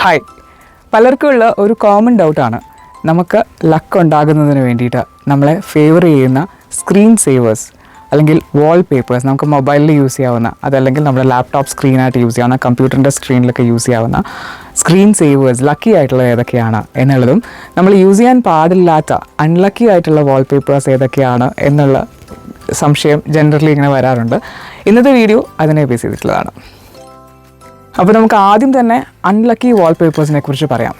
Hi, പലർക്കുമുള്ള ഒരു common ഡൗട്ടാണ് നമുക്ക് luck ഉണ്ടാകുന്നതിന് വേണ്ടിയിട്ട് നമ്മളെ ഫേവർ ചെയ്യുന്ന സ്ക്രീൻ സേവേഴ്സ് അല്ലെങ്കിൽ വാൾ പേപ്പേഴ്സ്, നമുക്ക് മൊബൈലിൽ യൂസ് ചെയ്യാവുന്ന, അതല്ലെങ്കിൽ നമ്മുടെ ലാപ്ടോപ്പ് സ്ക്രീനായിട്ട് യൂസ് ചെയ്യാവുന്ന, കമ്പ്യൂട്ടറിൻ്റെ സ്ക്രീനിലൊക്കെ യൂസ് ചെയ്യാവുന്ന സ്ക്രീൻ സേവേഴ്സ് ലക്കി ആയിട്ടുള്ള ഏതൊക്കെയാണ് എന്നുള്ളതും നമ്മൾ യൂസ് ചെയ്യാൻ പാടില്ലാത്ത അൺലക്കി ആയിട്ടുള്ള വാൾ പേപ്പേഴ്സ് ഏതൊക്കെയാണ് എന്നുള്ള സംശയം ജനറലി ഇങ്ങനെ വരാറുണ്ട്. ഇന്നത്തെ വീഡിയോ അതിനെ ബേസ് ചെയ്തിട്ടുള്ളതാണ്. അപ്പോൾ നമുക്ക് ആദ്യം തന്നെ അൺലക്കി വാൾപേപ്പേഴ്സിനെ കുറിച്ച് പറയാം.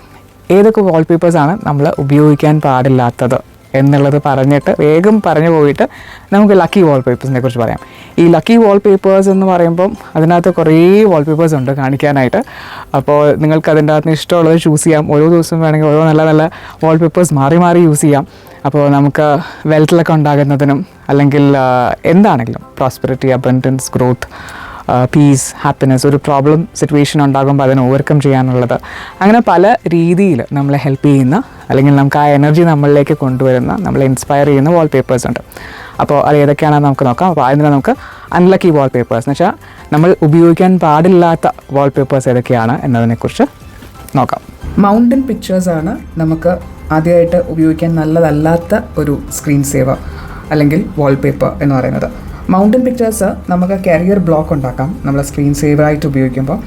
ഏതൊക്കെ വാൾപേപ്പേഴ്സാണ് നമ്മൾ ഉപയോഗിക്കാൻ പാടില്ലാത്തത് എന്നുള്ളത് പറഞ്ഞിട്ട് വേഗം പറഞ്ഞു പോയിട്ട് നമുക്ക് ലക്കി വാൾപേപ്പേഴ്സിനെ കുറിച്ച് പറയാം. ഈ ലക്കി വാൾപേപ്പേഴ്സ് എന്ന് പറയുമ്പം അതിനകത്ത് കുറേ വാൾപേപ്പേഴ്സ് ഉണ്ട് കാണിക്കാനായിട്ട്. അപ്പോൾ നിങ്ങൾക്ക് അതിൻ്റെ അകത്ത് ഇഷ്ടമുള്ളത് ചൂസ് ചെയ്യാം. ഓരോ ദിവസം വേണമെങ്കിൽ ഓരോ നല്ല നല്ല വാൾപേപ്പേഴ്സ് മാറി മാറി യൂസ് ചെയ്യാം. അപ്പോൾ നമുക്ക് വെൽത്തിലൊക്കെ ഉണ്ടാകുന്നതിനും അല്ലെങ്കിൽ എന്താണെങ്കിലും prosperity, abundance, growth, peace, happiness, ഒരു പ്രോബ്ലം സിറ്റുവേഷൻ ഉണ്ടാകുമ്പോൾ അതിനെ ഓവർകം ചെയ്യാനുള്ളത്, അങ്ങനെ പല രീതിയിൽ നമ്മളെ ഹെൽപ്പ് ചെയ്യുന്ന അല്ലെങ്കിൽ നമുക്ക് ആ എനർജി നമ്മളിലേക്ക് കൊണ്ടുവരുന്ന, നമ്മളെ ഇൻസ്പയർ ചെയ്യുന്ന വാൾപേപ്പേഴ്സ് ഉണ്ട്. അപ്പോൾ അത് ഏതൊക്കെയാണെന്ന് നമുക്ക് നോക്കാം. അപ്പോൾ അതിന് നമുക്ക് അൺലക്കി വാൾപേപ്പേഴ്സ് എന്ന് വെച്ചാൽ നമ്മൾ ഉപയോഗിക്കാൻ പാടില്ലാത്ത വാൾപേപ്പേഴ്സ് ഏതൊക്കെയാണ് എന്നതിനെക്കുറിച്ച് നോക്കാം. മൗണ്ടൻ പിക്ചേഴ്സാണ് നമുക്ക് ആദ്യമായിട്ട് ഉപയോഗിക്കാൻ നല്ലതല്ലാത്ത ഒരു സ്ക്രീൻ സേവർ അല്ലെങ്കിൽ വാൾപേപ്പർ എന്ന് പറയുന്നത്. മൗണ്ടൻ പിക്ചേഴ്സ് നമുക്ക് കരിയർ ബ്ലോക്ക് ഉണ്ടാക്കാം നമ്മൾ സ്ക്രീൻ സേവറായിട്ട് ഉപയോഗിക്കുമ്പോൾ.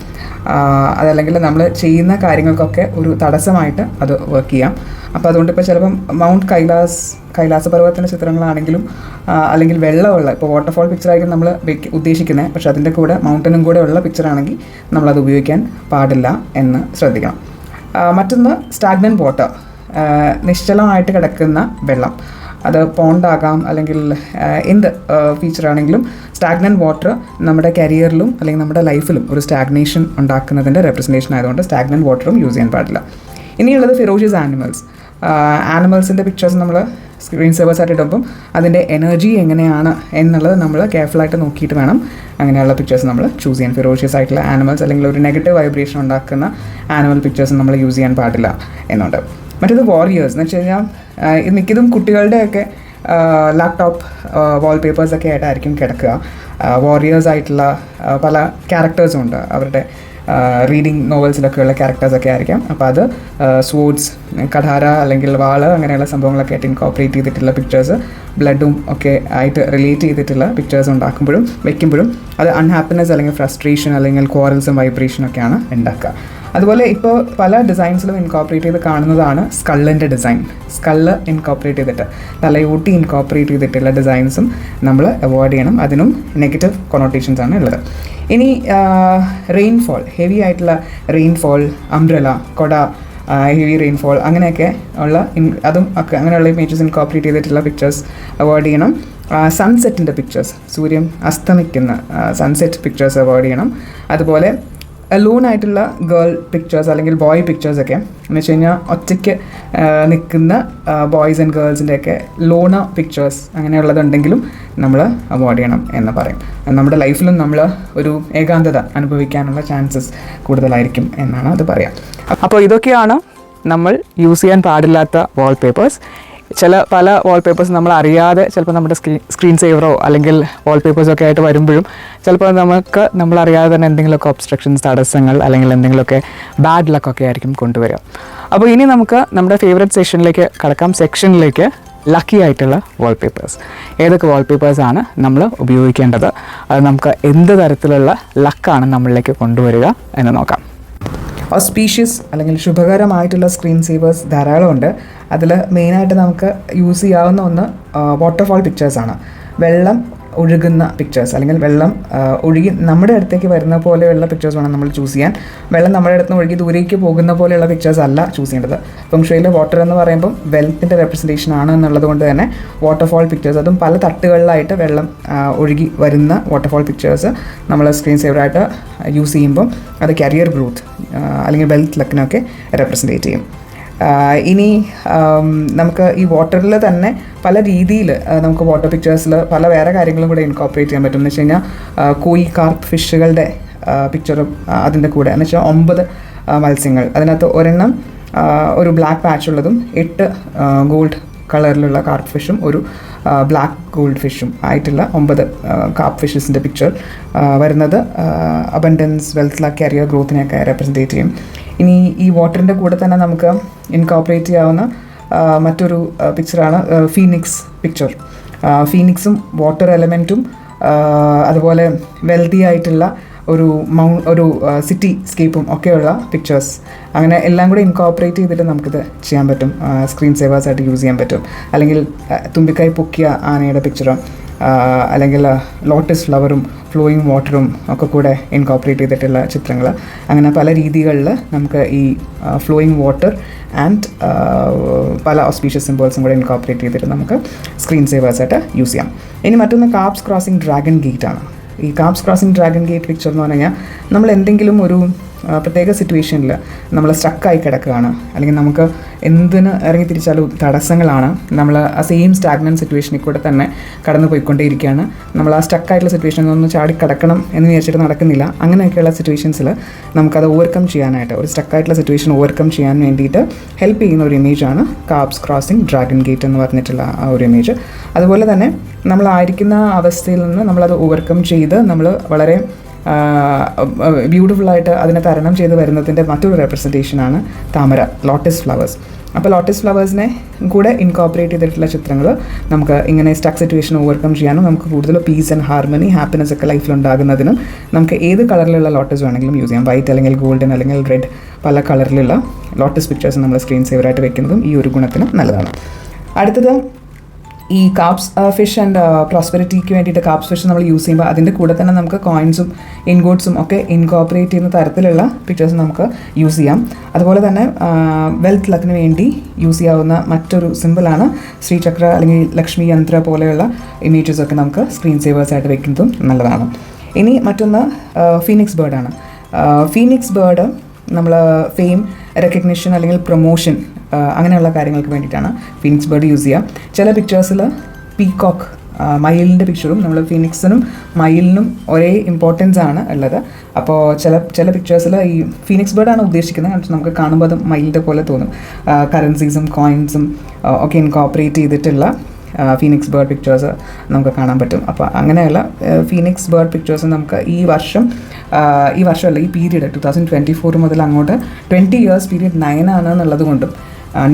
അതല്ലെങ്കിൽ നമ്മൾ ചെയ്യുന്ന കാര്യങ്ങൾക്കൊക്കെ ഒരു തടസ്സമായിട്ട് അത് വർക്ക് ചെയ്യാം. അപ്പോൾ അതുകൊണ്ട് ഇപ്പോൾ ചിലപ്പം മൗണ്ട് കൈലാസപർവ്വതത്തിൻ്റെ ചിത്രങ്ങളാണെങ്കിലും അല്ലെങ്കിൽ വെള്ളമുള്ള, ഇപ്പോൾ വാട്ടർഫോൾ പിക്ചറായിരിക്കും നമ്മൾ ഉദ്ദേശിക്കുന്നത്, പക്ഷേ അതിൻ്റെ കൂടെ മൗണ്ടനും കൂടെ ഉള്ള പിക്ചറാണെങ്കിൽ നമ്മളത് ഉപയോഗിക്കാൻ പാടില്ല എന്ന് ശ്രദ്ധിക്കണം. മറ്റൊന്ന് സ്റ്റാഗ്നൻറ്റ് വാട്ടർ, നിശ്ചലമായിട്ട് കിടക്കുന്ന വെള്ളം. അത് പോണ്ടാകാം അല്ലെങ്കിൽ എന്ത് ഫീച്ചറാണെങ്കിലും സ്റ്റാഗ്നൻറ്റ് വാട്ടർ നമ്മുടെ കരിയറിലും അല്ലെങ്കിൽ നമ്മുടെ ലൈഫിലും ഒരു സ്റ്റാഗ്നേഷൻ ഉണ്ടാക്കുന്നതിൻ്റെ റെപ്രസെൻറ്റേഷൻ ആയതുകൊണ്ട് സ്റ്റാഗ്നൻറ്റ് വാട്ടറും യൂസ് ചെയ്യാൻ പാടില്ല. ഇനിയുള്ളത് ഫെറോഷ്യസ് ആനിമൽസിൻ്റെ പിക്ചേഴ്സ് നമ്മൾ സ്ക്രീൻ സേവേഴ്സായിട്ട് ഇടുമ്പം അതിൻ്റെ എനർജി എങ്ങനെയാണ് എന്നുള്ളത് നമ്മൾ കെയർഫുള്ളായിട്ട് നോക്കിയിട്ട് വേണം അങ്ങനെയുള്ള പിക്ചേഴ്സ് നമ്മൾ ചൂസ് ചെയ്യാൻ. ഫെറോഷ്യസ് ആയിട്ടുള്ള ആനിമൽസ് അല്ലെങ്കിൽ ഒരു നെഗറ്റീവ് വൈബ്രേഷൻ ഉണ്ടാക്കുന്ന ആനിമൽ പിക്ചേഴ്സ് നമ്മൾ യൂസ് ചെയ്യാൻ പാടില്ല എന്നുണ്ട്. മറ്റേത് വാരിയേഴ്സ് എന്ന് വെച്ച് കഴിഞ്ഞാൽ മിക്കതും കുട്ടികളുടെയൊക്കെ ലാപ്ടോപ്പ് വാൾപേപ്പേഴ്സൊക്കെ ആയിട്ടായിരിക്കും കിടക്കുക. വാരിയേഴ്സ് ആയിട്ടുള്ള പല ക്യാരക്ടേഴ്സും ഉണ്ട്, അവരുടെ റീഡിങ് നോവൽസിലൊക്കെയുള്ള ക്യാരക്ടേഴ്സൊക്കെ ആയിരിക്കാം. അപ്പോൾ അത് സ്വോർഡ്സ്, കഠാര അല്ലെങ്കിൽ വാള് അങ്ങനെയുള്ള സംഭവങ്ങളൊക്കെ ആയിട്ട് ഇൻകോപ്പറേറ്റ് ചെയ്തിട്ടുള്ള പിക്ചേഴ്സ്, ബ്ലഡും ഒക്കെ ആയിട്ട് റിലേറ്റ് ചെയ്തിട്ടുള്ള പിക്ചേഴ്സ് ഉണ്ടാക്കുമ്പോഴും വയ്ക്കുമ്പോഴും അത് അൺഹാപ്പിനെസ് അല്ലെങ്കിൽ ഫ്രസ്ട്രേഷൻ അല്ലെങ്കിൽ ക്വാറൽസും വൈബ്രേഷനൊക്കെയാണ് ഉണ്ടാക്കുക. അതുപോലെ ഇപ്പോൾ പല ഡിസൈൻസിലും ഇൻകോപ്പറേറ്റ് ചെയ്ത് കാണുന്നതാണ് സ്കള്ളിൻ്റെ ഡിസൈൻ. സ്കള്ള് ഇൻകോപ്പറേറ്റ് ചെയ്തിട്ട്, തലയൂട്ടി ഇൻകോപ്പറേറ്റ് ചെയ്തിട്ടുള്ള ഡിസൈൻസും നമ്മൾ അവോയ്ഡ് ചെയ്യണം. അതിനും നെഗറ്റീവ് കൊണോട്ടേഷൻസ് ആണ് ഉള്ളത്. ഇനി റെയിൻഫോൾ, ഹെവി ആയിട്ടുള്ള റെയിൻഫോൾ, അംബ്രല, കൊട, ഹെവി റെയിൻഫോൾ അങ്ങനെയൊക്കെ ഉള്ള അതും ഒക്കെ അങ്ങനെയുള്ള ഇമേജസ് ഇൻകോപ്പറേറ്റ് ചെയ്തിട്ടുള്ള പിക്ചേഴ്സ് അവോയ്ഡ് ചെയ്യണം. സൺസെറ്റിൻ്റെ പിക്ചേഴ്സ്, സൂര്യൻ അസ്തമിക്കുന്ന സൺസെറ്റ് പിക്ചേഴ്സ് അവോയ്ഡ് ചെയ്യണം. അതുപോലെ അലോണായിട്ടുള്ള ഗേൾ പിക്ചേഴ്സ് അല്ലെങ്കിൽ ബോയ് പിക്ചേഴ്സൊക്കെ എന്ന് വെച്ച് കഴിഞ്ഞാൽ ഒറ്റയ്ക്ക് നിൽക്കുന്ന ബോയ്സ് ആൻഡ് ഗേൾസിൻ്റെയൊക്കെ ലോണ പിക്ചേഴ്സ് അങ്ങനെയുള്ളതുണ്ടെങ്കിലും നമ്മൾ അവോയ്ഡ് ചെയ്യണം എന്ന് പറയും. നമ്മുടെ ലൈഫിലും നമ്മൾ ഒരു ഏകാന്തത അനുഭവിക്കാനുള്ള ചാൻസസ് കൂടുതലായിരിക്കും എന്നാണ് അത് പറയാം. അപ്പോൾ ഇതൊക്കെയാണ് നമ്മൾ യൂസ് ചെയ്യാൻ പാടില്ലാത്ത വാൾപേപ്പേഴ്സ്. പല വാൾപേപ്പേഴ്സ് നമ്മൾ അറിയാതെ ചിലപ്പോൾ നമ്മുടെ സ്ക്രീൻ സേവറോ അല്ലെങ്കിൽ വാൾപേപ്പേഴ്സൊക്കെ ആയിട്ട് വരുമ്പോഴും ചിലപ്പോൾ നമ്മളറിയാതെ തന്നെ എന്തെങ്കിലുമൊക്കെ ഒബ്സ്ട്രക്ഷൻസ്, തടസ്സങ്ങൾ അല്ലെങ്കിൽ എന്തെങ്കിലുമൊക്കെ ബാഡ് ലക്കൊക്കെ ആയിരിക്കും കൊണ്ടുവരിക. അപ്പോൾ ഇനി നമുക്ക് നമ്മുടെ ഫേവറേറ്റ് സെക്ഷനിലേക്ക് ലക്കി ആയിട്ടുള്ള വാൾപേപ്പേഴ്സ്. ഏതൊക്കെ വാൾപേപ്പേഴ്സാണ് നമ്മൾ ഉപയോഗിക്കേണ്ടത്, അത് നമുക്ക് എന്ത് തരത്തിലുള്ള ലക്കാണ് നമ്മളിലേക്ക് കൊണ്ടുവരിക എന്ന് നോക്കാം. ഓസ്പീഷ്യസ് അല്ലെങ്കിൽ ശുഭകരമായിട്ടുള്ള സ്ക്രീൻ സേവേഴ്സ് ധാരാളമുണ്ട്. അതിൽ മെയിനായിട്ട് നമുക്ക് യൂസ് ചെയ്യാവുന്ന ഒന്ന് വാട്ടർഫോൾ പിക്ചേഴ്സാണ്. വെള്ളം ഒഴുകുന്ന പിക്ചേഴ്സ് അല്ലെങ്കിൽ വെള്ളം ഒഴുകി നമ്മുടെ അടുത്തേക്ക് വരുന്ന പോലെയുള്ള പിക്ചേഴ്സ് വേണം നമ്മൾ ചൂസ് ചെയ്യാൻ. വെള്ളം നമ്മുടെ അടുത്ത് നിന്ന് ഒഴുകി ദൂരേക്ക് പോകുന്ന പോലെയുള്ള പിക്ചേഴ്സ് അല്ല ചൂസ് ചെയ്യേണ്ടത്. ഫെങ്ഷുയിയിൽ വാട്ടർ എന്ന് പറയുമ്പം വെൽത്തിൻ്റെ റെപ്രസെൻറ്റേഷൻ ആണ് എന്നുള്ളത് കൊണ്ട് തന്നെ വാട്ടർഫോൾ പിക്ചേഴ്സ്, അതും പല തട്ടുകളിലായിട്ട് വെള്ളം ഒഴുകി വരുന്ന വാട്ടർഫോൾ പിക്ചേഴ്സ് നമ്മൾ സ്ക്രീൻ സേവറായിട്ട് യൂസ് ചെയ്യുമ്പം അത് കരിയർ ഗ്രോത്ത് അല്ലെങ്കിൽ വെൽത്ത് ലക്കിനൊക്കെ റെപ്രസെൻറ്റേറ്റ് ചെയ്യും. ഇനി നമുക്ക് ഈ വാട്ടറിൽ തന്നെ പല രീതിയിൽ നമുക്ക് വാട്ടർ പിക്ചേഴ്സിൽ പല വേറെ കാര്യങ്ങളും കൂടെ ഇൻകോപ്പറേറ്റ് ചെയ്യാൻ പറ്റും. എന്ന് വെച്ച് കഴിഞ്ഞാൽ കോയി, കാർപ്പ് ഫിഷുകളുടെ പിക്ചറും അതിൻ്റെ കൂടെ എന്ന് വെച്ചാൽ 9 മത്സ്യങ്ങൾ, അതിനകത്ത് ഒരെണ്ണം ഒരു ബ്ലാക്ക് പാച്ച് ഉള്ളതും 8 ഗോൾഡ് കളറിലുള്ള കാർപ്പ് ഫിഷും ഒരു ബ്ലാക്ക് ഗോൾഡ് ഫിഷും ആയിട്ടുള്ള 9 കാർപ്പ് ഫിഷസിൻ്റെ പിക്ചർ വരുന്നത് അബണ്ടൻസ്, വെൽത്ത്, ലക്ക്, കരിയർ ഗ്രോത്തിനെയൊക്കെ റെപ്രസെൻറ്റേറ്റ് ചെയ്യും. ഇനി ഈ വാട്ടറിൻ്റെ കൂടെ തന്നെ നമുക്ക് ഇൻകോപ്പറേറ്റ് ചെയ്യാവുന്ന മറ്റൊരു പിക്ചറാണ് ഫീനിക്സ് പിക്ചർ. ഫീനിക്സും വാട്ടർ എലമെൻറ്റും അതുപോലെ വെൽത്തി ആയിട്ടുള്ള ഒരു സിറ്റി സ്കേപ്പും ഒക്കെയുള്ള പിക്ചേഴ്സ്, അങ്ങനെ എല്ലാം കൂടെ ഇൻകോപ്പറേറ്റ് ചെയ്തിട്ട് നമുക്കിത് ചെയ്യാൻ പറ്റും, സ്ക്രീൻ സേവേഴ്സായിട്ട് യൂസ് ചെയ്യാൻ പറ്റും. അല്ലെങ്കിൽ തുമ്പിക്കൈ പൊക്കിയ ആനയുടെ പിക്ചറും അല്ലെങ്കിൽ ലോട്ടസ് ഫ്ലവറും ഫ്ലോയിങ് വാട്ടറും ഒക്കെ കൂടെ ഇൻകോപ്പറേറ്റ് ചെയ്തിട്ടുള്ള ചിത്രങ്ങൾ, അങ്ങനെ പല രീതികളിൽ നമുക്ക് ഈ ഫ്ലോയിങ് വാട്ടർ ആൻഡ് പല ഓസ്പീഷ്യസ് സിംബോൾസും കൂടെ ഇൻകോപ്പറേറ്റ് ചെയ്തിട്ട് നമുക്ക് സ്ക്രീൻ സേവേഴ്സായിട്ട് യൂസ് ചെയ്യാം. ഇനി മറ്റൊന്ന് കാർപ്സ് ക്രോസിംഗ് ഡ്രാഗൺ ഗേറ്റ് ആണ്. ഈ കാർപ്സ് ക്രോസിംഗ് ഡ്രാഗൺ ഗേറ്റ് പിക്ചർ എന്ന് പറഞ്ഞു കഴിഞ്ഞാൽ നമ്മൾ എന്തെങ്കിലും ഒരു പ്രത്യേക സിറ്റുവേഷനിൽ നമ്മൾ സ്റ്റക്കായി കിടക്കുകയാണ്, അല്ലെങ്കിൽ നമുക്ക് എന്തിന് ഇറങ്ങി തിരിച്ചാലും തടസ്സങ്ങളാണ്, നമ്മൾ ആ സെയിം സ്റ്റാഗ്നൻറ്റ് സിറ്റുവേഷനിൽ കൂടെ തന്നെ കടന്നു പോയിക്കൊണ്ടേയിരിക്കുകയാണ്, നമ്മൾ ആ സ്റ്റക്കായിട്ടുള്ള സിറ്റുവേഷനിൽ നിന്ന് ചാടി കിടക്കണം എന്ന് വിചാരിച്ചിട്ട് നടക്കുന്നില്ല. അങ്ങനെയൊക്കെയുള്ള സിറ്റുവേഷൻസിൽ നമുക്കത് ഓവർകം ചെയ്യാനായിട്ട്, ഒരു സ്റ്റക്കായിട്ടുള്ള സിറ്റുവേഷൻ ഓവർകം ചെയ്യാൻ വേണ്ടിയിട്ട് ഹെൽപ്പ് ചെയ്യുന്ന ഒരു ഇമേജാണ് കാർപ്സ് ക്രോസിംഗ് ഡ്രാഗൺ ഗേറ്റ് എന്ന് പറഞ്ഞിട്ടുള്ള ആ ഒരു ഇമേജ്. അതുപോലെ തന്നെ നമ്മളായിരിക്കുന്ന അവസ്ഥയിൽ നിന്ന് നമ്മളത് ഓവർകം ചെയ്ത് നമ്മൾ വളരെ ബ്യൂട്ടിഫുള്ളായിട്ട് അതിനെ തരണം ചെയ്ത് വരുന്നതിൻ്റെ മറ്റൊരു റെപ്രസെൻറ്റേഷനാണ് താമര, ലോട്ടസ് ഫ്ലവേഴ്സ്. അപ്പോൾ ലോട്ടസ് ഫ്ലവേഴ്സിനെ കൂടെ ഇൻകോപ്പറേറ്റ് ചെയ്തിട്ടുള്ള ചിത്രങ്ങൾ നമുക്ക് ഇങ്ങനെ സ്റ്റക്ക് സിറ്റുവേഷൻ ഓവർകം ചെയ്യാനും നമുക്ക് കൂടുതൽ പീസ് ആൻഡ് ഹാർമണി, ഹാപ്പിനെസ് ഒക്കെ ലൈഫിലുണ്ടാകുന്നതിനും നമുക്ക് ഏത് കളറിലുള്ള ലോട്ടസ് വേണമെങ്കിലും യൂസ് ചെയ്യാം. വൈറ്റ് അല്ലെങ്കിൽ ഗോൾഡൻ അല്ലെങ്കിൽ റെഡ്, പല കളറിലുള്ള ലോട്ടസ് പിക്ചേഴ്സ് നമ്മൾ സ്ക്രീൻ സേവറായിട്ട് വെക്കുന്നതും ഈ ഒരു ഗുണത്തിന് നല്ലതാണ്. അടുത്തത് ഈ കാർപ്സ് ഫിഷ് ആൻഡ് പ്രോസ്പെരിറ്റിക്ക് വേണ്ടിയിട്ട് കാർപ്സ് ഫിഷ് നമ്മൾ യൂസ് ചെയ്യുമ്പോൾ അതിൻ്റെ കൂടെ തന്നെ നമുക്ക് കോയിൻസും ഇൻഗോട്ട്സും ഒക്കെ ഇൻകോപ്പറേറ്റ് ചെയ്യുന്ന തരത്തിലുള്ള പിക്ചേഴ്സ് നമുക്ക് യൂസ് ചെയ്യാം. അതുപോലെ തന്നെ വെൽത്ത് ലക്കിന് വേണ്ടി യൂസ് ചെയ്യാവുന്ന മറ്റൊരു സിമ്പിളാണ് ശ്രീചക്ര അല്ലെങ്കിൽ ലക്ഷ്മി യന്ത്ര പോലെയുള്ള ഇമേജസൊക്കെ നമുക്ക് സ്ക്രീൻ സേവേഴ്സായിട്ട് വെക്കുന്നതും നല്ലതാണ്. ഇനി മറ്റൊന്ന് ഫീനിക്സ് ബേർഡാണ്. ഫീനിക്സ് ബേർഡ് നമ്മൾ ഫെയിം, റെക്കഗ്നിഷൻ അല്ലെങ്കിൽ പ്രൊമോഷൻ അങ്ങനെയുള്ള കാര്യങ്ങൾക്ക് വേണ്ടിയിട്ടാണ് ഫീനിക്സ് ബേർഡ് യൂസ് ചെയ്യുക. ചില പിക്ചേഴ്സിൽ പീകോക്ക്, മയിലിൻ്റെ പിക്ചറും നമ്മൾ ഫീനിക്സിനും മയിലിനും ഒരേ ഇമ്പോർട്ടൻസ് ആണ് ഉള്ളത്. അപ്പോൾ ചില പിക്ചേഴ്സിൽ ഈ ഫീനിക്സ് ബേർഡാണ് ഉദ്ദേശിക്കുന്നത്, കാരണം നമുക്ക് കാണുമ്പോൾ അത് മയിലിൻ്റെ പോലെ തോന്നും. കറൻസീസും കോയിൻസും ഒക്കെ ഇൻകോപ്പറേറ്റ് ചെയ്തിട്ടുള്ള ഫീനിക്സ് ബേർഡ് പിക്ചേഴ്സ് നമുക്ക് കാണാൻ പറ്റും. അപ്പോൾ അങ്ങനെയുള്ള ഫീനിക്സ് ബേർഡ് പിക്ചേഴ്സ് നമുക്ക് ഈ വർഷമല്ല, ഈ പീരീഡ് 2024 മുതൽ അങ്ങോട്ട് 20 years പീരീഡ് 9 ആണ് എന്നുള്ളത് കൊണ്ടും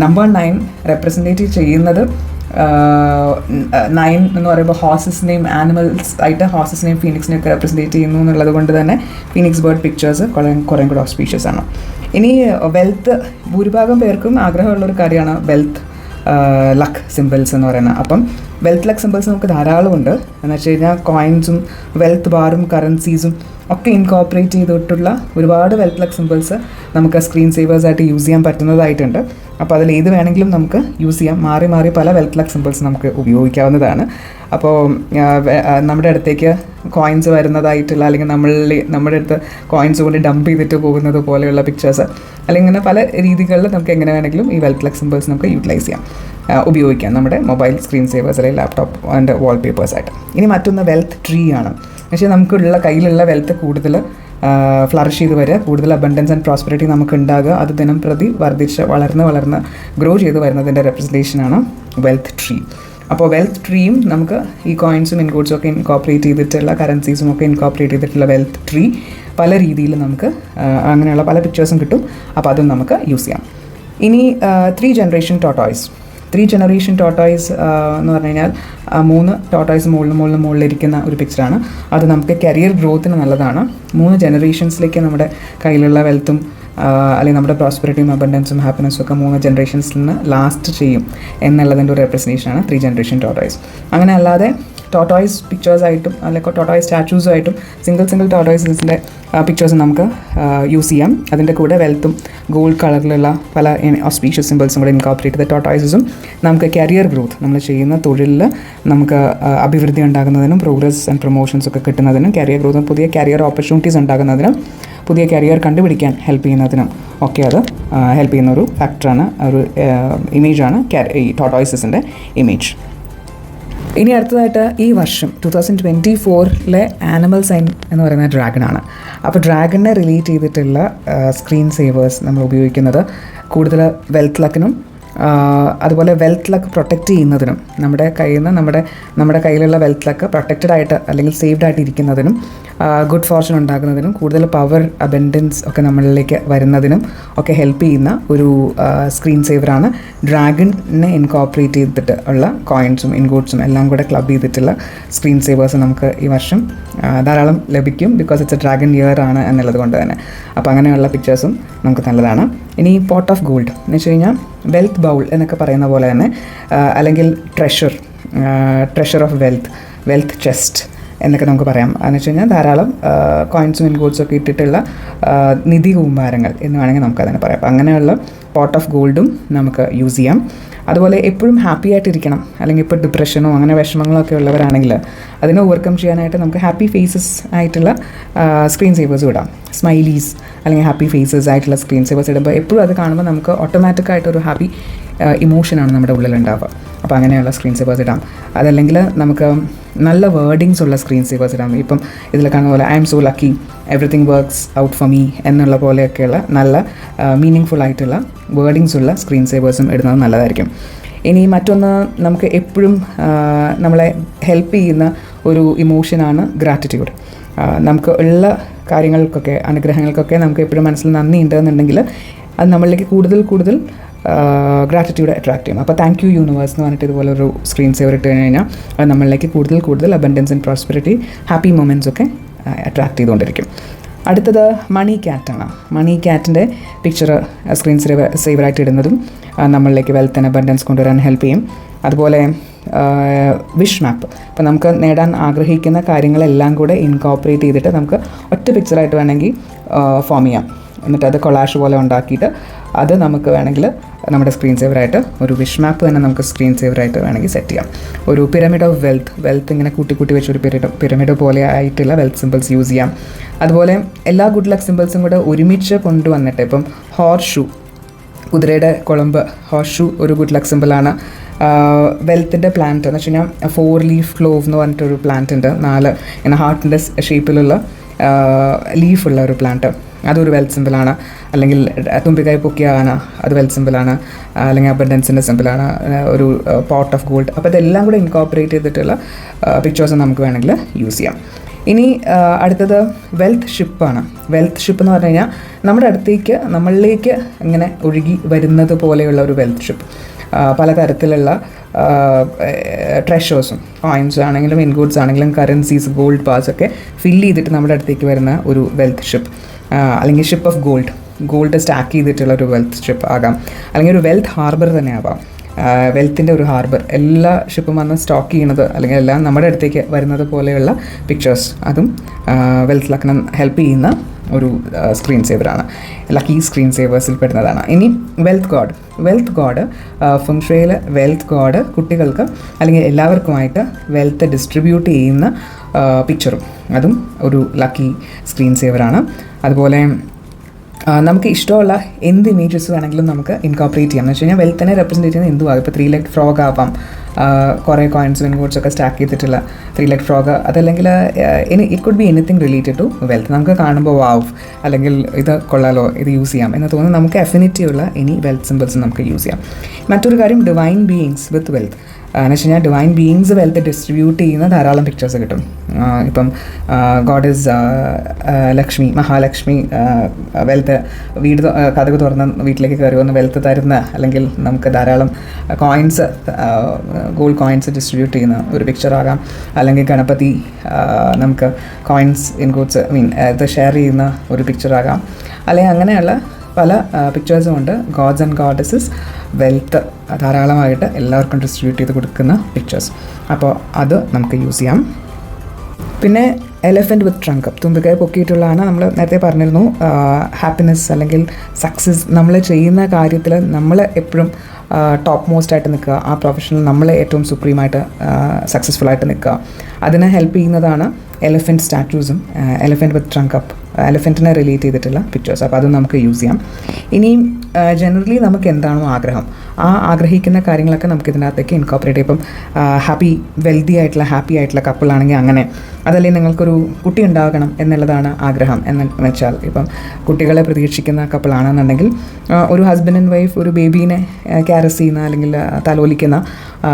നമ്പർ 9 റെപ്രസെൻറ്റേറ്റ് ചെയ്യുന്നത് 9 എന്ന് പറയുമ്പോൾ ഹോഴ്സസിനെയും ആനിമൽസ് ആയിട്ട് ഹോഴ്സസിനെയും ഫീനിക്സിനെയൊക്കെ റെപ്രസെൻറ്റേറ്റ് ചെയ്യുന്നു എന്നുള്ളത് കൊണ്ട് തന്നെ ഫീനിക്സ് ബേർഡ് പിക്ചേഴ്സ് കുറേ കൂടെ ഓസ്പീഷ്യസ് ആണ്. ഇനി വെൽത്ത്, ഭൂരിഭാഗം പേർക്കും ആഗ്രഹമുള്ളൊരു കാര്യമാണ് വെൽത്ത് ലക്ക് സിമ്പിൾസ് എന്ന് പറയുന്നത്. അപ്പം വെൽത്ത് ലക്ക് സിമ്പിൾസ് നമുക്ക് ധാരാളമുണ്ട്. എന്ന് വെച്ച് കഴിഞ്ഞാൽ കോയിൻസും വെൽത്ത് ബാറും കറൻസീസും ഒക്കെ ഇൻകോപ്പറേറ്റ് ചെയ്തിട്ടുള്ള ഒരുപാട് വെൽത്ത് ലക്ക് സിമ്പിൾസ് നമുക്ക് സ്ക്രീൻ സേവേഴ്സായിട്ട് യൂസ് ചെയ്യാൻ പറ്റുന്നതായിട്ടുണ്ട്. അപ്പോൾ അതിൽ ഏത് വേണമെങ്കിലും നമുക്ക് യൂസ് ചെയ്യാം. മാറി മാറി പല വെൽത്ത് ലക്ക് സിമ്പിൾസ് നമുക്ക് ഉപയോഗിക്കാവുന്നതാണ്. അപ്പോൾ നമ്മുടെ അടുത്തേക്ക് കോയിൻസ് വരുന്നതായിട്ടുള്ള, അല്ലെങ്കിൽ നമ്മുടെ അടുത്ത് കോയിൻസ് കൊണ്ട് ഡംപ് ചെയ്തിട്ട് പോകുന്നത് പോലെയുള്ള പിക്ചേഴ്സ്, അല്ലെങ്കിൽ ഇങ്ങനെ പല രീതികളിൽ നമുക്ക് എങ്ങനെ വേണമെങ്കിലും ഈ വെൽത്ത് ലക്ക് സിമ്പിൾസ് നമുക്ക് യൂട്ടിലൈസ് ചെയ്യാം, ഉപയോഗിക്കാം നമ്മുടെ മൊബൈൽ സ്ക്രീൻ സേവേഴ്സ് അല്ലെങ്കിൽ ലാപ്ടോപ്പ് ആൻഡ് വാൾപേപ്പേഴ്സായിട്ട്. ഇനി മറ്റൊന്ന് വെൽത്ത് ട്രീ ആണ്. പക്ഷേ നമുക്കുള്ള കയ്യിലുള്ള വെൽത്ത് കൂടുതൽ ഫ്ലറിഷ് ചെയ്ത് വരിക, കൂടുതൽ അബണ്ടൻസ് ആൻഡ് പ്രോസ്പെരിറ്റി നമുക്ക് ഉണ്ടാകുക, അത് ദിനം പ്രതി വളർന്ന് ഗ്രോ ചെയ്ത് വരുന്നതിൻ്റെ റെപ്രസെൻറ്റേഷനാണ് വെൽത്ത് ട്രീ. അപ്പോൾ വെൽത്ത് ട്രീയും നമുക്ക് ഈ കോയിൻസും ഇൻകോട്ട്സും ഒക്കെ ഇൻകോപ്പറേറ്റ് ചെയ്തിട്ടുള്ള, കറൻസീസും ഒക്കെ ഇൻകോപ്പറേറ്റ് ചെയ്തിട്ടുള്ള വെൽത്ത് ട്രീ പല രീതിയിൽ നമുക്ക് അങ്ങനെയുള്ള പല പിക്ചേഴ്സും കിട്ടും. അപ്പോൾ അതും നമുക്ക് യൂസ് ചെയ്യാം. ഇനി 3 generation ടോട്ടോയ്സ്. 3 generation ടോട്ടോയ്സ് എന്ന് പറഞ്ഞു കഴിഞ്ഞാൽ 3 ടോട്ടോയ്സ് മുകളിലിരിക്കുന്ന ഒരു പിക്ചറാണ്. അത് നമുക്ക് കരിയർ ഗ്രോത്തിന് നല്ലതാണ്. 3 generations നമ്മുടെ കയ്യിലുള്ള വെൽത്തും അല്ലെങ്കിൽ നമ്മുടെ പ്രോസ്പെരിറ്റിയും അബണ്ടൻസും ഹാപ്പിനെസ്സും ഒക്കെ 3 generations ലാസ്റ്റ് ചെയ്യും എന്നുള്ളതിൻ്റെ ഒരു റെപ്രസെൻറ്റേഷനാണ് 3 generation ടോട്ടോയ്സ്. അങ്ങനെ അല്ലാതെ ടോട്ടോയ്സ് പിക്ചേഴ്സായിട്ടും അല്ലെങ്കിൽ ടോട്ടോയ്സ് സ്റ്റാച്യൂസുമായിട്ടും സിംഗിൾ ടോട്ടോയ്സിൻ്റെ പിക്ചേഴ്സ് നമുക്ക് യൂസ് ചെയ്യാം. അതിൻ്റെ കൂടെ വെൽത്തും ഗോൾഡ് കളറിലുള്ള പല ഓസ്പീഷ്യസ് സിമ്പിൾസും കൂടെ ഇൻകോപ്പറേറ്റ് ചെയ്ത ടോട്ടോയ്സും നമുക്ക് കരിയർ ഗ്രോത്ത്, നമ്മൾ ചെയ്യുന്ന തൊഴിലിൽ നമുക്ക് അഭിവൃദ്ധി ഉണ്ടാകുന്നതിനും പ്രോഗ്രസ് ആൻഡ് പ്രൊമോഷൻസ് ഒക്കെ കിട്ടുന്നതിനും കരിയർ ഗ്രോത്തും പുതിയ കരിയർ ഓപ്പർച്യൂണിറ്റീസ് ഉണ്ടാകുന്നതിനും പുതിയ കരിയർ കണ്ടുപിടിക്കാൻ ഹെൽപ്പ് ചെയ്യുന്നതിനും ഒക്കെ അത് ഹെൽപ്പ് ചെയ്യുന്ന ഒരു ഫാക്ടറാണ്, ഒരു ഇമേജാണ് ഈ ടോട്ടോയ്സിൻ്റെ ഇമേജ്. ഇനി അടുത്തതായിട്ട് ഈ വർഷം 2024 ആനിമൽ സൈൻ എന്ന് പറയുന്ന ഡ്രാഗണാണ്. അപ്പോൾ ഡ്രാഗണിനെ റിലേറ്റ് ചെയ്തിട്ടുള്ള സ്ക്രീൻ സേവേഴ്സ് നമ്മൾ ഉപയോഗിക്കുന്നത് കൂടുതൽ വെൽത്ത് ലക്കിനും അതുപോലെ വെൽത്ത് ലക്ക് പ്രൊട്ടക്റ്റ് ചെയ്യുന്നതിനും നമ്മുടെ കയ്യിൽ നിന്ന് നമ്മുടെ കയ്യിലുള്ള വെൽത്ത് ലക്ക് പ്രൊട്ടക്റ്റഡ് ആയിട്ട് അല്ലെങ്കിൽ സേഫ്ഡ് ആയിട്ട് ഇരിക്കുന്നതിനും ഗുഡ് ഫോർച്യൂൺ ഉണ്ടാക്കുന്നതിനും കൂടുതൽ പവർ അബൻഡൻസ് ഒക്കെ നമ്മളിലേക്ക് വരുന്നതിനും ഒക്കെ ഹെൽപ്പ് ചെയ്യുന്ന ഒരു സ്ക്രീൻ സേവറാണ് ഡ്രാഗണിനെ ഇൻകോർപ്പറേറ്റ് ചെയ്തിട്ട് ഉള്ള കോയിൻസും ഇൻഗോട്ട്സും എല്ലാം കൂടെ ക്ലബ് ചെയ്തിട്ടുള്ള സ്ക്രീൻ സേവേഴ്സ് നമുക്ക് ഈ വർഷം ധാരാളം ലഭിക്കും. Because it's A dragon year ആണ് എന്നുള്ളത് കൊണ്ട് തന്നെ. അപ്പോൾ അങ്ങനെയുള്ള പിക്ചേഴ്സും നമുക്ക് നല്ലതാണ്. ഇനി പോട്ട് ഓഫ് ഗോൾഡ് എന്ന് വെച്ച് കഴിഞ്ഞാൽ വെൽത്ത് ബൗൾ എന്നൊക്കെ പറയുന്ന പോലെ തന്നെ, അല്ലെങ്കിൽ ട്രഷർ ഓഫ് വെൽത്ത് ചെസ്റ്റ് എന്നൊക്കെ നമുക്ക് പറയാം. അതെന്ന് വെച്ച് കഴിഞ്ഞാൽ ധാരാളം കോയിൻസും ഇൻഗോട്ട്സും ഒക്കെ ഇട്ടിട്ടുള്ള നിധി കൂമ്പാരങ്ങൾ എന്ന് വേണമെങ്കിൽ നമുക്കതിനെ പറയാം. അപ്പോൾ അങ്ങനെയുള്ള പോട്ട് ഓഫ് ഗോൾഡും നമുക്ക് യൂസ് ചെയ്യാം. അതുപോലെ എപ്പോഴും ഹാപ്പി ആയിട്ടിരിക്കണം, അല്ലെങ്കിൽ ഇപ്പോൾ ഡിപ്രഷനോ അങ്ങനെ വിഷമങ്ങളോ ഒക്കെ ഉള്ളവരാണെങ്കിൽ അതിനെ ഓവർകം ചെയ്യാനായിട്ട് നമുക്ക് ഹാപ്പി ഫേസസ് ആയിട്ടുള്ള സ്ക്രീൻ സേവേഴ്സ് ഇടാം. സ്മൈലീസ് അല്ലെങ്കിൽ ഹാപ്പി ഫേസസ് ആയിട്ടുള്ള സ്ക്രീൻ സേവേഴ്സ് ഇടുമ്പോൾ എപ്പോഴും അത് കാണുമ്പോൾ നമുക്ക് ഓട്ടോമാറ്റിക്കായിട്ടൊരു ഹാപ്പി ഇമോഷനാണ് നമ്മുടെ ഉള്ളിലുണ്ടാവുക. അപ്പോൾ അങ്ങനെയുള്ള സ്ക്രീൻ സേവേഴ്സ് ഇടാം. അതല്ലെങ്കിൽ നമുക്ക് നല്ല വേർഡിങ്സ് ഉള്ള സ്ക്രീൻ സേവേഴ്സ് ഇടാം. ഇപ്പം ഇതിൽ കാണുന്ന പോലെ I M so lucky, everything works out for me എന്നുള്ള പോലെയൊക്കെയുള്ള നല്ല മീനിങ് ഫുൾ ആയിട്ടുള്ള വേർഡിങ്സ് ഉള്ള സ്ക്രീൻ സേവേഴ്സും ഇടുന്നത് നല്ലതായിരിക്കും. ഇനി മറ്റൊന്ന്, നമുക്ക് എപ്പോഴും നമ്മളെ ഹെൽപ്പ് ചെയ്യുന്ന ഒരു ഇമോഷനാണ് ഗ്രാറ്റിറ്റ്യൂഡ്. നമുക്ക് ഉള്ള കാര്യങ്ങൾക്കൊക്കെ, അനുഗ്രഹങ്ങൾക്കൊക്കെ നമുക്ക് എപ്പോഴും മനസ്സിൽ നന്ദി ഉണ്ടെന്നുണ്ടെങ്കിൽ അത് നമ്മളിലേക്ക് കൂടുതൽ ഗ്രാറ്റിറ്റ്യൂഡ് അട്രാക്ട് ചെയ്യും. അപ്പോൾ താങ്ക് യു യൂണിവേഴ്സ് എന്ന് പറഞ്ഞിട്ട് ഇതുപോലെ ഒരു സ്ക്രീൻ സേവർ ഇട്ട് കഴിഞ്ഞാൽ അത് നമ്മളിലേക്ക് കൂടുതൽ abundance and prosperity, happy moments ഒക്കെ അട്രാക്ട് ചെയ്തുകൊണ്ടിരിക്കും. അടുത്തത് മണി ക്യാറ്റാണ്. മണി ക്യാറ്റിൻ്റെ പിക്ചർ സ്ക്രീൻ സേവറായിട്ട് ഇടുന്നതും നമ്മളിലേക്ക് വെൽത്ത് ആൻഡ് അബൻഡൻസ് കൊണ്ടുവരാൻ ഹെൽപ്പ് ചെയ്യും. അതുപോലെ വിഷ് മാപ്പ്, ഇപ്പോൾ നമുക്ക് നേടാൻ ആഗ്രഹിക്കുന്ന കാര്യങ്ങളെല്ലാം കൂടെ ഇൻകോർപ്പറേറ്റ് ചെയ്തിട്ട് നമുക്ക് ഒറ്റ പിക്ചറായിട്ട് വേണമെങ്കിൽ ഫോം ചെയ്യാം. എന്നിട്ട് അത് കൊളാഷ് പോലെ ഉണ്ടാക്കിയിട്ട് അത് നമുക്ക് വേണമെങ്കിൽ നമ്മുടെ സ്ക്രീൻ സേവറായിട്ട് ഒരു വിഷ് മാപ്പ് തന്നെ നമുക്ക് സ്ക്രീൻ സേവറായിട്ട് വേണമെങ്കിൽ സെറ്റ് ചെയ്യാം. ഒരു പിരമിഡ് ഓഫ് വെൽത്ത് ഇങ്ങനെ കൂട്ടി വെച്ചൊരു പിരമിഡ് പോലെ ആയിട്ടുള്ള വെൽത്ത് സിമ്പിൾസ് യൂസ് ചെയ്യാം. അതുപോലെ എല്ലാ ഗുഡ് ലക്ക് സിമ്പിൾസും കൂടെ ഒരുമിച്ച് കൊണ്ടുവന്നിട്ട്, ഇപ്പം ഹോർസ് ഷൂ, കുതിരയുടെ കുളമ്പ്, ഹോർസ് ഷൂ ഒരു ഗുഡ് ലക്ക് സിമ്പിളാണ്. വെൽത്തിൻ്റെ പ്ലാന്റ് എന്ന് വെച്ച് കഴിഞ്ഞാൽ 4 ലീഫ് ക്ലോവ് എന്ന് പറഞ്ഞിട്ടൊരു പ്ലാന്റ് ഉണ്ട്. 4 ഇങ്ങനെ ഹാർട്ടിൻ്റെ ഷേപ്പിലുള്ള ലീഫുള്ള ഒരു പ്ലാന്റ്, അതൊരു വെൽത്ത് സിമ്പിളാണ്. അല്ലെങ്കിൽ തുമ്പിക്കായി പൊക്കിയ ആന, അത് വെൽത്ത് സിമ്പിളാണ്. അല്ലെങ്കിൽ അബൻഡൻസിൻ്റെ സിമ്പിളാണ്. ഒരു പോട്ട് ഓഫ് ഗോൾഡ്. അപ്പോൾ ഇതെല്ലാം കൂടെ ഇൻകോർപ്പറേറ്റ് ചെയ്തിട്ടുള്ള പിക്ചേഴ്സ് നമുക്ക് വേണമെങ്കിൽ യൂസ് ചെയ്യാം. ഇനി അടുത്തത് വെൽത്ത് ഷിപ്പാണ്. വെൽത്ത് ഷിപ്പ് എന്ന് പറഞ്ഞു കഴിഞ്ഞാൽ നമ്മുടെ അടുത്തേക്ക്, നമ്മളിലേക്ക് ഇങ്ങനെ ഒഴുകി വരുന്നത് പോലെയുള്ള ഒരു വെൽത്ത് ഷിപ്പ്. പലതരത്തിലുള്ള ട്രഷേഴ്സും, കോയിൻസ് ആണെങ്കിലും ഇൻഗോട്ട്സ് ആണെങ്കിലും കറൻസീസ്, ഗോൾഡ് ബാർസ് ഒക്കെ ഫില്ല് ചെയ്തിട്ട് നമ്മുടെ അടുത്തേക്ക് വരുന്ന ഒരു വെൽത്ത് ഷിപ്പ്, അല്ലെങ്കിൽ ഷിപ്പ് ഓഫ് ഗോൾഡ് സ്റ്റാക്ക് ചെയ്തിട്ടുള്ള ഒരു വെൽത്ത് ഷിപ്പ് ആകാം. അല്ലെങ്കിൽ ഒരു വെൽത്ത് ഹാർബർ തന്നെ ആവാം. വെൽത്തിൻ്റെ ഒരു ഹാർബർ, എല്ലാ ഷിപ്പും വന്ന് സ്റ്റോക്ക് ചെയ്യണത് അല്ലെങ്കിൽ എല്ലാം നമ്മുടെ അടുത്തേക്ക് വരുന്നത് പോലെയുള്ള പിക്ചേഴ്സ്, അതും വെൽത്ത് ലക്കിന് ഹെൽപ്പ് ചെയ്യുന്ന ഒരു സ്ക്രീൻ സേവറാണ്. ലക്കി സ്ക്രീൻ സേവേഴ്സിൽ പെടുന്നതാണ്. ഇനി വെൽത്ത് ഗോഡ് ഫെങ്ഷുയിൽ വെൽത്ത് ഗോഡ് കുട്ടികൾക്ക് അല്ലെങ്കിൽ എല്ലാവർക്കുമായിട്ട് വെൽത്ത് ഡിസ്ട്രിബ്യൂട്ട് ചെയ്യുന്ന പിക്ചറും, അതും ഒരു ലക്കി സ്ക്രീൻ സേവറാണ്. അതുപോലെ നമുക്ക് ഇഷ്ടമുള്ള എന്ത് ഇമേജസ് വേണമെങ്കിലും നമുക്ക് ഇൻകോർപ്പറേറ്റ് ചെയ്യാം. എന്ന് വെച്ച് കഴിഞ്ഞാൽ വെൽത്തിനെ റെപ്രസെൻറ്റ് ചെയ്യുന്നത് എന്തുവാകും. ഇപ്പോൾ 3 ലെഗ് ഫ്രോഗ് ആവാം, കുറേ കോയിൻസും ഇൻഗോട്ട്സ് ഒക്കെ സ്റ്റാക്ക് ചെയ്തിട്ടുള്ള 3 ലെഗ് ഫ്രോഗ്. അതല്ലെങ്കിൽ it could be anything related to wealth. നമുക്ക് കാണുമ്പോൾ വാവ്, അല്ലെങ്കിൽ ഇത് കൊള്ളാലോ, ഇത് യൂസ് ചെയ്യാം എന്ന് തോന്നുന്നു. നമുക്ക് അഫിനിറ്റി ഉള്ള എനി വെൽത്ത് സിമ്പിൾസ് നമുക്ക് യൂസ് ചെയ്യാം. മറ്റൊരു കാര്യം, ഡിവൈൻ ബീയിങ്സ് വിത്ത് വെൽത്ത് എന്ന് വെച്ച് കഴിഞ്ഞാൽ ഡിവൈൻ ബീയിങ്സ് വെൽത്ത് ഡിസ്ട്രിബ്യൂട്ട് ചെയ്യുന്ന ധാരാളം പിക്ചേഴ്സ് കിട്ടും. ഇപ്പം ഗോഡസ് ലക്ഷ്മി, മഹാലക്ഷ്മി വെൽത്ത്, കതക് തുറന്ന് വീട്ടിലേക്ക് കയറി വന്ന് വെൽത്ത് തരുന്ന, അല്ലെങ്കിൽ നമുക്ക് ധാരാളം കോയിൻസ്, ഗോൾഡ് കോയിൻസ് ഡിസ്ട്രിബ്യൂട്ട് ചെയ്യുന്ന ഒരു പിക്ചറാകാം. അല്ലെങ്കിൽ ഗണപതി നമുക്ക് കോയിൻസ് ഇൻഗോട്ട്സ് ഇത് ഷെയർ ചെയ്യുന്ന ഒരു പിക്ചറാകാം. അല്ലെങ്കിൽ അങ്ങനെയുള്ള പല പിക്ചേഴ്സും ഉണ്ട്. ഗോഡ്സ് ആൻഡ് ഗോഡസസ് വെൽത്ത് ധാരാളമായിട്ട് എല്ലാവർക്കും ഡിസ്ട്രിബ്യൂട്ട് ചെയ്ത് കൊടുക്കുന്ന പിക്ചേഴ്സ്. അപ്പോൾ അത് നമുക്ക് യൂസ് ചെയ്യാം. പിന്നെ എലഫൻറ്റ് വിത്ത് ട്രങ്ക്, തുമ്പിക്കൈ പൊക്കിയിട്ടുള്ളതാണ്. നമ്മൾ നേരത്തെ പറഞ്ഞിരുന്നു, ഹാപ്പിനെസ് അല്ലെങ്കിൽ സക്സസ്, നമ്മൾ ചെയ്യുന്ന കാര്യത്തിൽ നമ്മൾ എപ്പോഴും ടോപ്പ് മോസ്റ്റ് ആയിട്ട് നിൽക്കുക, ആ പ്രൊഫഷനിൽ നമ്മൾ ഏറ്റവും സുപ്രീമായിട്ട് സക്സസ്ഫുള്ളായിട്ട് നിൽക്കുക. അതിനെ ഹെൽപ്പ് ചെയ്യുന്നതാണ് എലഫൻറ്റ് സ്റ്റാറ്റ്യൂസും എലഫൻറ്റ് വിത്ത് ട്രങ്ക് അപ്പ് എലഫൻറ്റിനെ റിലേറ്റ് ചെയ്തിട്ടുള്ള പിക്ചേഴ്സ്. അപ്പോൾ അത് നമുക്ക് യൂസ് ചെയ്യാം. ഇനിയും ജനറലി നമുക്ക് എന്താണോ ആഗ്രഹം, ആ ആഗ്രഹിക്കുന്ന കാര്യങ്ങളൊക്കെ നമുക്ക് ഇതിനകത്തേക്ക് ഇൻകോപ്പറേറ്റ് ചെയ്യും. ഇപ്പം വെൽത്തി ആയിട്ടുള്ള കപ്പിളാണെങ്കിൽ അങ്ങനെ, അതല്ലെങ്കിൽ നിങ്ങൾക്കൊരു കുട്ടി ഉണ്ടാകണം എന്നുള്ളതാണ് ആഗ്രഹം എന്ന് വെച്ചാൽ, ഇപ്പം കുട്ടികളെ പ്രതീക്ഷിക്കുന്ന കപ്പിളാണെന്നുണ്ടെങ്കിൽ ഒരു ഹസ്ബൻഡ് ആൻഡ് വൈഫ് ഒരു ബേബീനെ ക്യാരസ് ചെയ്യുന്ന അല്ലെങ്കിൽ തലോലിക്കുന്ന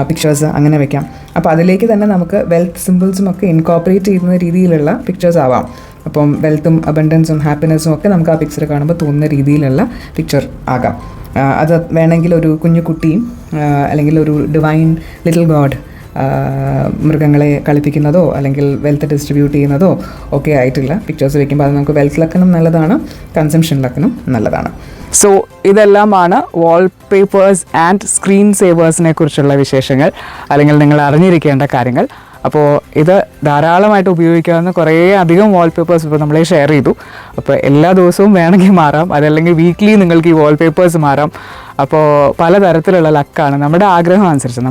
പിക്ചേഴ്സ് അങ്ങനെ വെക്കാം. അപ്പോൾ അതിലേക്ക് തന്നെ നമുക്ക് വെൽത്ത് സിമ്പിൾസും ഒക്കെ ഇൻകോപ്പറേറ്റ് ചെയ്യുന്ന രീതിയിലുള്ള പിക്ചേഴ്സ് ആവാം. അപ്പം വെൽത്തും അബണ്ടൻസും ഹാപ്പിനെസ്സും ഒക്കെ നമുക്ക് ആ പിക്ചർ കാണുമ്പോൾ തോന്നുന്ന രീതിയിലുള്ള പിക്ചർ ആകാം. അത് വേണമെങ്കിൽ ഒരു കുഞ്ഞു കുട്ടിയും അല്ലെങ്കിൽ ഒരു ഡിവൈൻ ലിറ്റിൽ ഗോഡ് മൃഗങ്ങളെ കളിപ്പിക്കുന്നതോ അല്ലെങ്കിൽ വെൽത്ത് ഡിസ്ട്രിബ്യൂട്ട് ചെയ്യുന്നതോ ഒക്കെ ആയിട്ടുള്ള പിക്ചേഴ്സ് വയ്ക്കുമ്പോൾ അത് നമുക്ക് വെൽത്ത് ലക്കനും നല്ലതാണ്, കൺസംഷൻ ലക്കനും നല്ലതാണ്. സോ ഇതെല്ലാമാണ് വാൾപേപ്പേഴ്സ് ആൻഡ് സ്ക്രീൻ സേവേഴ്സിനെ കുറിച്ചുള്ള വിശേഷങ്ങൾ, അല്ലെങ്കിൽ നിങ്ങൾ അറിഞ്ഞിരിക്കേണ്ട കാര്യങ്ങൾ. അപ്പോൾ ഇത് ധാരാളമായിട്ട് ഉപയോഗിക്കാവുന്ന കുറേ അധികം വാൾപേപ്പേഴ്സ് ഇപ്പോൾ നമ്മളെ ഷെയർ ചെയ്തു. അപ്പോൾ എല്ലാ ദിവസവും വേണമെങ്കിൽ മാറാം, അതല്ലെങ്കിൽ വീക്ക്ലി നിങ്ങൾക്ക് ഈ വാൾപേപ്പേഴ്സ് മാറാം. അപ്പോൾ പലതരത്തിലുള്ള ലക്കാണ് നമ്മുടെ ആഗ്രഹം അനുസരിച്ച്,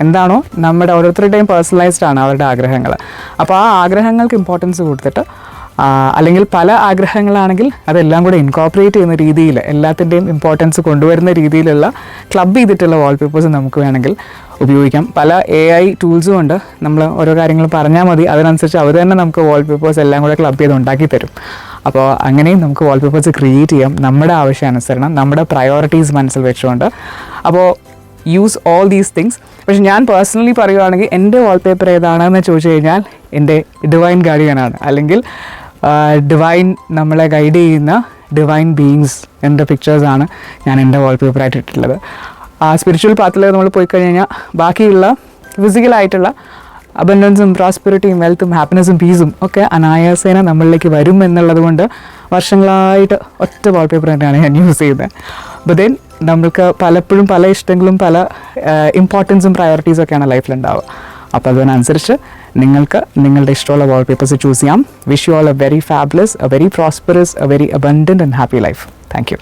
എന്താണോ നമ്മുടെ ഓരോരുത്തരുടെയും പേഴ്സണലൈസ്ഡ് ആണ് അവരുടെ ആഗ്രഹങ്ങൾ. അപ്പോൾ ആ ആഗ്രഹങ്ങൾക്ക് ഇമ്പോർട്ടൻസ് കൊടുത്തിട്ട്, അല്ലെങ്കിൽ പല ആഗ്രഹങ്ങളാണെങ്കിൽ അതെല്ലാം കൂടെ ഇൻകോപ്പറേറ്റ് ചെയ്യുന്ന രീതിയിൽ എല്ലാത്തിൻ്റെയും ഇമ്പോർട്ടൻസ് കൊണ്ടുവരുന്ന രീതിയിലുള്ള ക്ലബ് ചെയ്തിട്ടുള്ള വാൾപേപ്പേഴ്സ് നമുക്ക് വേണമെങ്കിൽ ഉപയോഗിക്കാം. പല AI ടൂൾസും ഉണ്ട്. നമ്മൾ ഓരോ കാര്യങ്ങൾ പറഞ്ഞാൽ മതി, അതിനനുസരിച്ച് അവർ തന്നെ നമുക്ക് വാൾപേപ്പേഴ്സ് എല്ലാം കൂടെ ക്ലബ് ചെയ്ത് ഉണ്ടാക്കി തരും. അപ്പോൾ അങ്ങനെയും നമുക്ക് വാൾപേപ്പേഴ്സ് ക്രിയേറ്റ് ചെയ്യാം നമ്മുടെ ആവശ്യാനുസരണം, നമ്മുടെ പ്രയോറിറ്റീസ് മനസ്സിൽ വെച്ചുകൊണ്ട്. അപ്പോൾ യൂസ് ഓൾ ദീസ് തിങ്സ്. പക്ഷെ ഞാൻ പേഴ്സണലി പറയുകയാണെങ്കിൽ എൻ്റെ വാൾപേപ്പർ ഏതാണെന്ന് ചോദിച്ചു കഴിഞ്ഞാൽ എൻ്റെ ഡിവൈൻ ഗാർഡിയനാണ്, അല്ലെങ്കിൽ ഡിവൈൻ നമ്മളെ ഗൈഡ് ചെയ്യുന്ന ഡിവൈൻ ബീയിങ്സ് എൻ്റെ പിക്ചേഴ്സാണ് ഞാൻ എൻ്റെ വാൾപേപ്പറായിട്ട് ഇട്ടിട്ടുള്ളത്. ആ സ്പിരിച്വൽ പാത്തിൽ നമ്മൾ പോയി കഴിഞ്ഞാൽ ബാക്കിയുള്ള ഫിസിക്കലായിട്ടുള്ള അബൻഡൻസും പ്രോസ്പെറിറ്റിയും വെൽത്തും ഹാപ്പിനെസ്സും പീസും ഒക്കെ അനായാസേന നമ്മളിലേക്ക് വരും എന്നുള്ളത് കൊണ്ട് വർഷങ്ങളായിട്ട് ഒറ്റ വാൾപേപ്പർ തന്നെയാണ് ഞാൻ യൂസ് ചെയ്യുന്നത്. ബട്ട് ദെൻ നമ്മൾക്ക് പലപ്പോഴും പല ഇഷ്ടങ്ങളും പല ഇമ്പോർട്ടൻസും പ്രയോറിറ്റീസും ഒക്കെയാണ് ലൈഫിലുണ്ടാവുക. അപ്പോൾ അതിനനുസരിച്ച് നിങ്ങൾക്ക് നിങ്ങളുടെ ഇഷ്ടമുള്ള വാൾപേപ്പേഴ്സ് ചൂസ് ചെയ്യാം. Wish you all A very fabulous, A very prosperous, A very abundant and happy life. Thank you.